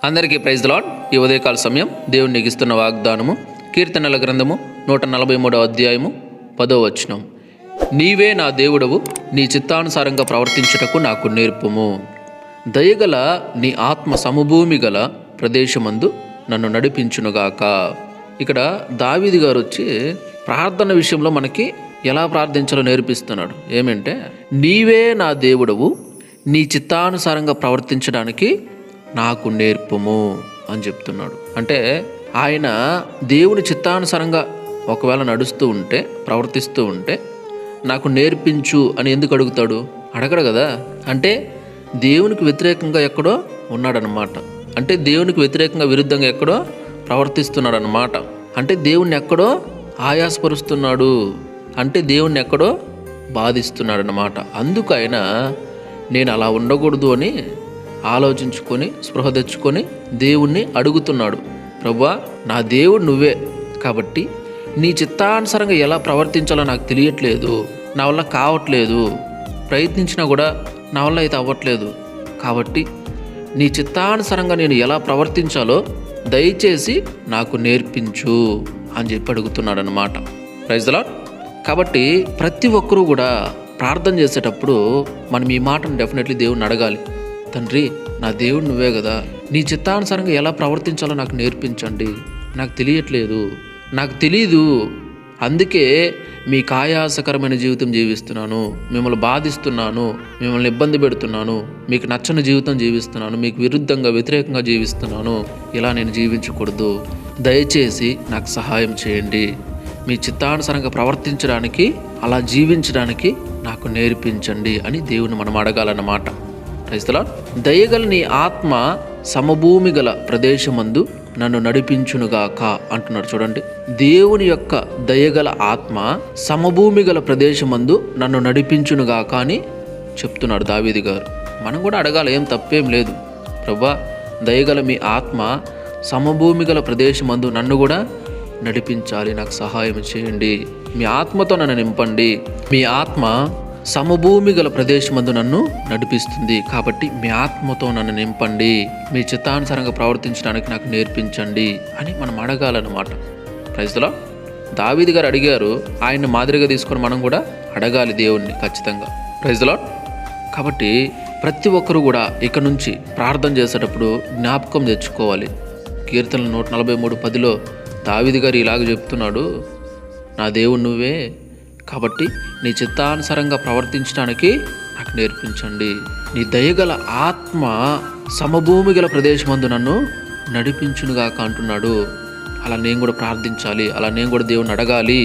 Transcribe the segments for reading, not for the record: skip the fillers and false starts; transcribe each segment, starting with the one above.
అందరికీ praise the lord. ఈ ఉదయకాల సమయం దేవుడు నీకు ఇస్తున్న వాగ్దానము కీర్తనల గ్రంథము 143వ అధ్యాయము 10వ వచనం. నీవే నా దేవుడవు, నీ చిత్తానుసారంగా ప్రవర్తించుటకు నాకు నేర్పుము. దయగల నీ ఆత్మ సమభూమి గల ప్రదేశమందు నన్ను నడిపించునుగాక. ఇక్కడ దావీదు గారు వచ్చి ప్రార్థన విషయంలో మనకి ఎలా ప్రార్థించాలో నేర్పిస్తున్నాడు. ఏమంటే, నీవే నా దేవుడవు, నీ చిత్తానుసారంగా ప్రవర్తించడానికి నాకు నేర్పుము అని చెప్తున్నాడు. అంటే ఆయన దేవుని చిత్తానుసారంగా ఒకవేళ నడుస్తూ ఉంటే, ప్రవర్తిస్తూ ఉంటే నాకు నేర్పించు అని ఎందుకు అడుగుతాడు? అడగడు కదా. అంటే దేవునికి వ్యతిరేకంగా ఎక్కడో ఉన్నాడనమాట. అంటే దేవునికి వ్యతిరేకంగా విరుద్ధంగా ఎక్కడో ప్రవర్తిస్తున్నాడు అనమాట. అంటే దేవుణ్ణి ఎక్కడో ఆయాసపరుస్తున్నాడు, అంటే దేవుణ్ణి ఎక్కడో బాధిస్తున్నాడు అన్నమాట. అందుకు ఆయన నేను అలా ఉండకూడదు అని ఆలోచించుకొని స్పృహ తెచ్చుకొని దేవుణ్ణి అడుగుతున్నాడు. ప్రభువా, నా దేవుడు నువ్వే కాబట్టి నీ చిత్తానుసారంగా ఎలా ప్రవర్తించాలో నాకు తెలియట్లేదు, నా వల్ల కావట్లేదు, ప్రయత్నించినా కూడా నా వల్ల అయితే అవ్వట్లేదు. కాబట్టి నీ చిత్తానుసారంగా నేను ఎలా ప్రవర్తించాలో దయచేసి నాకు నేర్పించు అని చెప్పి అడుగుతున్నాడు అన్నమాట. Praise the Lord. కాబట్టి ప్రతి ఒక్కరూ కూడా ప్రార్థన చేసేటప్పుడు మనం ఈ మాటను డెఫినెట్లీ దేవుణ్ణి అడగాలి. తండ్రి, నా దేవుడు నువ్వే కదా, నీ చిత్తానుసారంగా ఎలా ప్రవర్తించాలో నాకు నేర్పించండి, నాకు తెలియట్లేదు, నాకు తెలీదు, అందుకే మీకు ఆయాసకరమైన జీవితం జీవిస్తున్నాను, మిమ్మల్ని బాధిస్తున్నాను, మిమ్మల్ని ఇబ్బంది పెడుతున్నాను, మీకు నచ్చని జీవితం జీవిస్తున్నాను, మీకు విరుద్ధంగా వ్యతిరేకంగా జీవిస్తున్నాను, ఇలా నేను జీవించకూడదు, దయచేసి నాకు సహాయం చేయండి, మీ చిత్తానుసారంగా ప్రవర్తించడానికి, అలా జీవించడానికి నాకు నేర్పించండి అని దేవుని మనం అడగాలన్నమాట. Praise the lord. దయగల నీ ఆత్మ సమభూమి గల ప్రదేశమందు నన్ను నడిపించునుగాక అంటున్నాడు. చూడండి, దేవుని యొక్క దయగల ఆత్మ సమభూమి గల ప్రదేశమందు నన్ను నడిపించునుగాక అని చెప్తున్నాడు దావీదు గారు. మనం కూడా అడగాలి, ఏం తప్పేం లేదు. ప్రభువా, దయగల మీ ఆత్మ సమభూమి గల ప్రదేశమందు నన్ను కూడా నడిపించాలి, నాకు సహాయం చేయండి, మీ ఆత్మతో నన్ను నింపండి, మీ ఆత్మ సమభూమి గల ప్రదేశమందు నన్ను నడిపిస్తుంది, కాబట్టి మీ ఆత్మతో నన్ను నింపండి, మీ చిత్తానుసారంగా ప్రవర్తించడానికి నాకు నేర్పించండి అని మనం అడగాలన్నమాట. Praise the lord. దావీదు గారు అడిగారు, ఆయన్ని మాదిరిగా తీసుకొని మనం కూడా అడగాలి దేవుణ్ణి ఖచ్చితంగా. Praise the Lord. కాబట్టి ప్రతి ఒక్కరు కూడా ఇక నుంచి ప్రార్థన చేసేటప్పుడు జ్ఞాపకం తెచ్చుకోవాలి. కీర్తనలు 143:10లో దావీదు గారు ఇలాగ చెప్తున్నాడు, నా దేవుడు నువ్వే కాబట్టి నీ చిత్తానుసారంగా ప్రవర్తించడానికి నాకు నేర్పించండి, నీ దయగల ఆత్మ సమభూమి గల ప్రదేశమందు నన్ను నడిపించునుగాక అంటున్నాడు. అలా నేను కూడా ప్రార్థించాలి, అలా నేను కూడా దేవుని అడగాలి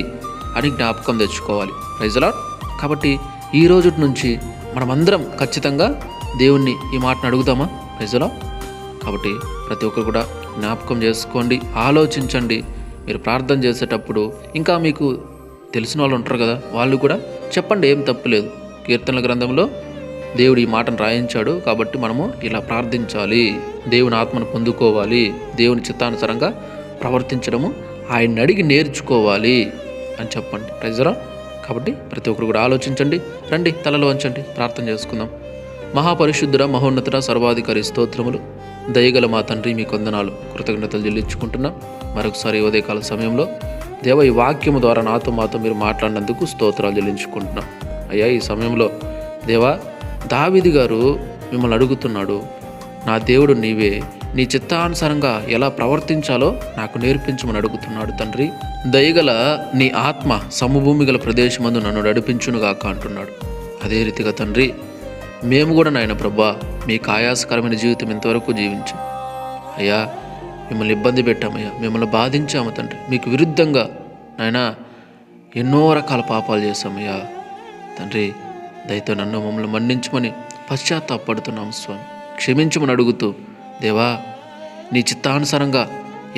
అని జ్ఞాపకం తెచ్చుకోవాలి. Praise the Lord. కాబట్టి ఈ రోజు నుంచి మనమందరం ఖచ్చితంగా దేవుణ్ణి ఈ మాటను అడుగుదామా? Praise the Lord. కాబట్టి ప్రతి ఒక్కరు కూడా జ్ఞాపకం చేసుకోండి, ఆలోచించండి. మీరు ప్రార్థన చేసేటప్పుడు ఇంకా మీకు తెలిసిన వాళ్ళు ఉంటారు కదా, వాళ్ళు కూడా చెప్పండి, ఏం తప్పులేదు. కీర్తనల గ్రంథంలో దేవుడు ఈ మాటను రాయించాడు కాబట్టి మనము ఇలా ప్రార్థించాలి, దేవుని ఆత్మను పొందుకోవాలి, దేవుని చిత్తానుసారంగా ప్రవర్తించడము ఆయన్ని అడిగి నేర్చుకోవాలి అని చెప్పండి. Praise the Lord. కాబట్టి ప్రతి ఒక్కరు కూడా ఆలోచించండి. రండి, తలలో వంచండి, ప్రార్థన చేసుకుందాం. మహాపరిశుద్ధుడ, మహోన్నతుడ, సర్వాధికారి స్తోత్రములు. దయగల మా తండ్రి, మీ కొందనాలు కృతజ్ఞతలు చెల్లించుకుంటున్నాం. మరొకసారి ఉదయకాల సమయంలో దేవ, ఈ వాక్యము ద్వారా నాతో మాతో మీరు మాట్లాడినందుకు స్తోత్రాలు చెల్లించుకుంటున్నాం. అయ్యా, ఈ సమయంలో దేవా, దావీదు గారు మిమ్మల్ని అడుగుతున్నాడు, నా దేవుడు నీవే, నీ చిత్తానుసారంగా ఎలా ప్రవర్తించాలో నాకు నేర్పించమని అడుగుతున్నాడు. తండ్రి, దయగల నీ ఆత్మ సమభూమి గల ప్రదేశమందు నన్ను నడిపించునుగాక అంటున్నాడు. అదే రీతిగా తండ్రి, మేము కూడా నాయన ప్రభా, మీకు ఆయాసకరమైన జీవితం ఇంతవరకు జీవించాం అయ్యా, మిమ్మల్ని ఇబ్బంది పెట్టామయ్యా, మిమ్మల్ని బాధించాము తండ్రి, మీకు విరుద్ధంగా నాయన ఎన్నో రకాల పాపాలు చేశామయ్యా. తండ్రి, దయతో నన్ను మమ్మల్ని మన్నించమని పశ్చాత్తాపడుతున్నాము స్వామి, క్షమించమని అడుగుతూ దేవా, నీ చిత్తానుసారంగా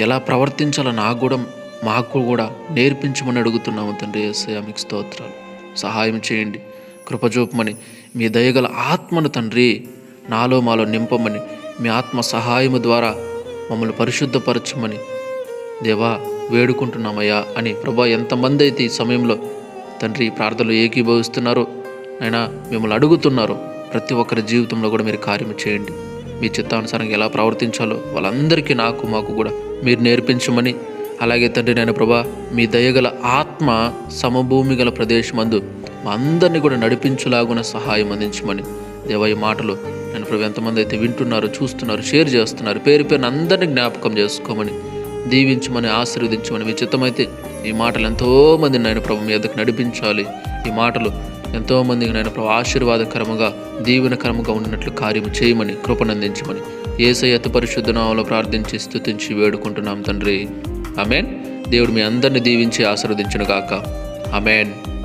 ఎలా ప్రవర్తించాలో మాకు కూడా నేర్పించమని అడుగుతున్నాము తండ్రి. యేసయ్యా, మీకు స్తోత్రాలు. సహాయం చేయండి, కృపచూపమని, మీ దయగల ఆత్మను తండ్రి నాలో మాలో నింపమని, మీ ఆత్మ సహాయము ద్వారా మమ్మల్ని పరిశుద్ధపరచమని దేవా వేడుకుంటున్నామయ్యా అని ప్రభా, ఎంతమంది అయితే ఈ సమయంలో తండ్రి ప్రార్థనలు ఏకీభవిస్తున్నారో, అయినా మిమ్మల్ని అడుగుతున్నారో, ప్రతి ఒక్కరి జీవితంలో కూడా మీరు కార్యము చేయండి. మీ చిత్తానుసారంగా ఎలా ప్రవర్తించాలో వాళ్ళందరికీ మాకు కూడా మీరు నేర్పించమని, అలాగే తండ్రి నాయన ప్రభా మీ దయగల ఆత్మ సమభూమి గల ప్రదేశమందు మా అందరినీ కూడా నడిపించులాగున సహాయం అందించమని దేవా ఈ మాటలు నేను ప్రభు ఎంతమంది అయితే వింటున్నారు, చూస్తున్నారు, షేర్ చేస్తున్నారు, పేరు పేరున అందరినీ జ్ఞాపకం చేసుకోమని, దీవించమని, ఆశీర్వదించమని, మీ చిత్తమైతే ఈ మాటలు ఎంతోమంది నాయన ప్రభు మీ ఎద్దకు నడిపించాలి. ఈ మాటలు ఎంతోమందికి నాయన ప్రభు ఆశీర్వాదకరముగా, దీవెనకరముగా ఉన్నట్లు కార్యము చేయమని, కృపనందించమని యేసయ్య అతి పరిశుద్ధ నామములో ప్రార్థించి స్తుతించి వేడుకుంటున్నాం తండ్రి. ఆమేన్. దేవుడు మీ అందరిని దీవించి ఆశీర్వదించును గాక. ఆమేన్.